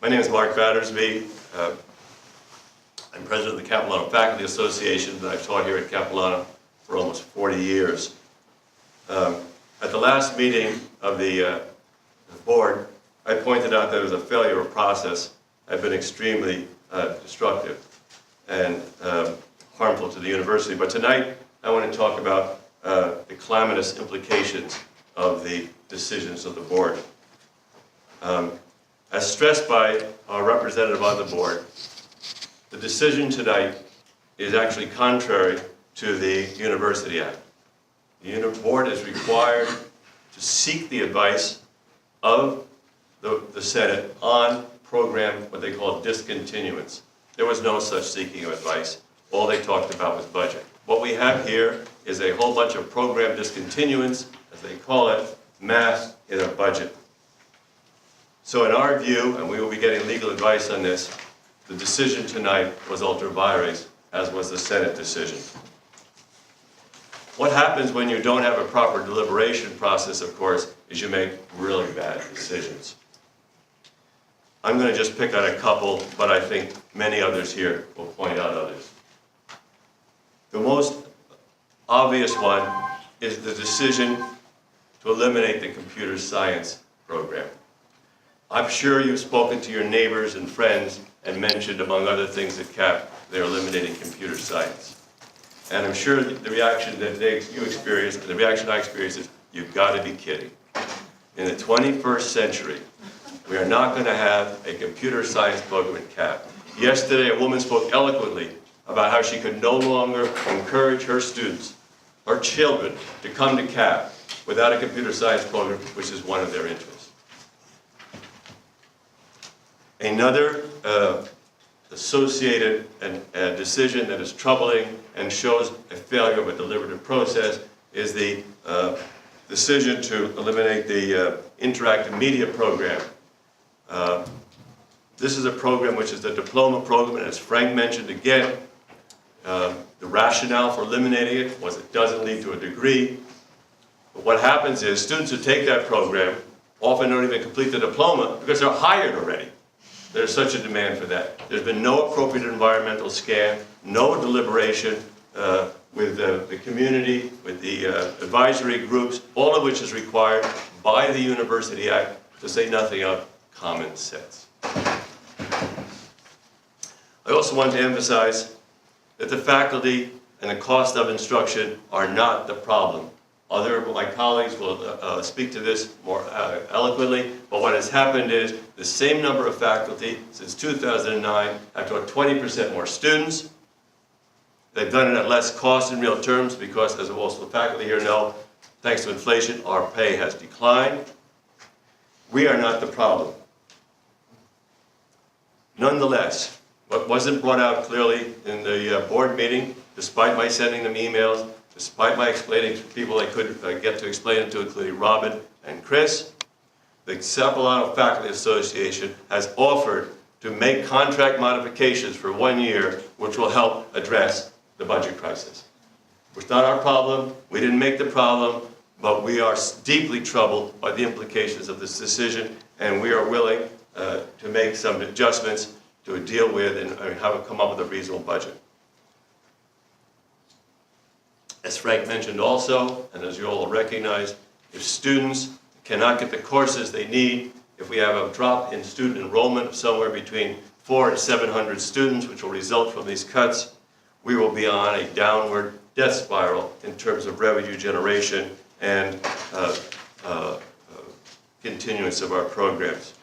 My name is Mark Battersby. I'm president of the Capilano Faculty Association, and I've taught here at Capilano for almost 40 years. At the last meeting of the board, I pointed out that it was a failure of process had been extremely destructive and harmful to the university. But tonight, I want to talk about the calamitous implications of the decisions of the board. As stressed by our representative on the board, the decision tonight is actually contrary to the University Act. The board is required to seek the advice of the Senate on program, what they call discontinuance. There was no such seeking of advice. All they talked about was budget. What we have here is a whole bunch of program discontinuance, as they call it, masked in a budget. So in our view, and we will be getting legal advice on this, the decision tonight was ultra vires, as was the Senate decision. What happens when you don't have a proper deliberation process, of course, is you make really bad decisions. I'm going to just pick out a couple, but I think many others here will point out others. The most obvious one is the decision to eliminate the computer science program. I'm sure you've spoken to your neighbors and friends and mentioned, among other things at CAP, they're eliminating computer science. And I'm sure the reaction that you experienced, and the reaction I experienced is, you've got to be kidding. In the 21st century, we are not going to have a computer science program at CAP. Yesterday, a woman spoke eloquently about how she could no longer encourage her students, her children, to come to CAP without a computer science program, which is one of their interests. Another associated decision that is troubling and shows a failure of a deliberative process is the decision to eliminate the interactive media program. This is a program which is the diploma program, and as Frank mentioned again, the rationale for eliminating it was it doesn't lead to a degree. But what happens is students who take that program often don't even complete the diploma because they're hired already. There's such a demand for that. There's been no appropriate environmental scan, no deliberation with the community, with the advisory groups, all of which is required by the University Act, to say nothing of common sense. I also want to emphasize that the faculty and the cost of instruction are not the problem. Other of my colleagues will speak to this more eloquently, but what has happened is the same number of faculty since 2009 have taught 20% more students. They've done it at less cost in real terms because, as most of the faculty here know, thanks to inflation, our pay has declined. We are not the problem. Nonetheless, what wasn't brought out clearly in the board meeting, despite my sending them emails, despite my explaining to people I couldn't get to explain it to, including Robin and Chris, the Capilano Faculty Association has offered to make contract modifications for 1 year, which will help address the budget crisis. It's not our problem, we didn't make the problem, but we are deeply troubled by the implications of this decision, and we are willing to make some adjustments to deal with and come up with a reasonable budget. As Frank mentioned also, and as you all recognize, if students cannot get the courses they need, if we have a drop in student enrollment of somewhere between 400 and 700 students, which will result from these cuts, we will be on a downward death spiral in terms of revenue generation and continuance of our programs.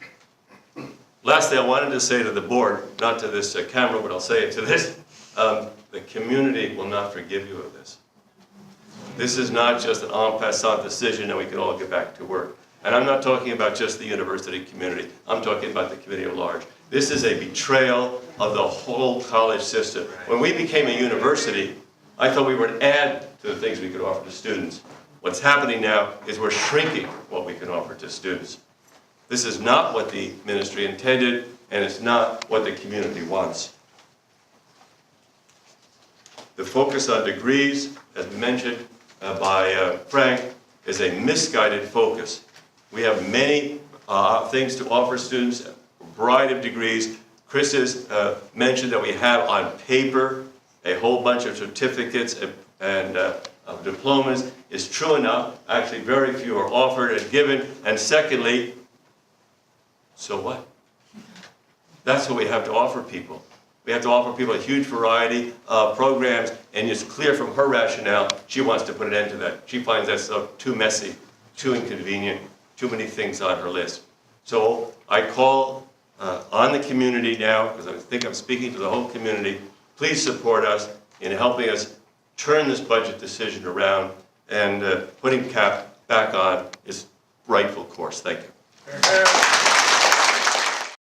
Lastly, I wanted to say to the board, not to this camera, but I'll say it to this, the community will not forgive you of this. This is not just an en passant decision and we can all get back to work. And I'm not talking about just the university community. I'm talking about the community at large. This is a betrayal of the whole college system. When we became a university, I thought we were an add to the things we could offer to students. What's happening now is we're shrinking what we can offer to students. This is not what the ministry intended, and it's not what the community wants. The focus on degrees, as mentioned by Frank, is a misguided focus. We have many things to offer students, variety of degrees. Chris has mentioned that we have on paper a whole bunch of certificates and of diplomas. Is true enough. Actually, very few are offered and given. And secondly, so what? That's what we have to offer people. We have to offer people a huge variety of programs, and it's clear from her rationale, she wants to put an end to that. She finds that stuff too messy, too inconvenient, too many things on her list. So I call on the community now, because I think I'm speaking to the whole community, please support us in helping us turn this budget decision around and putting CAP back on its rightful course. Thank you.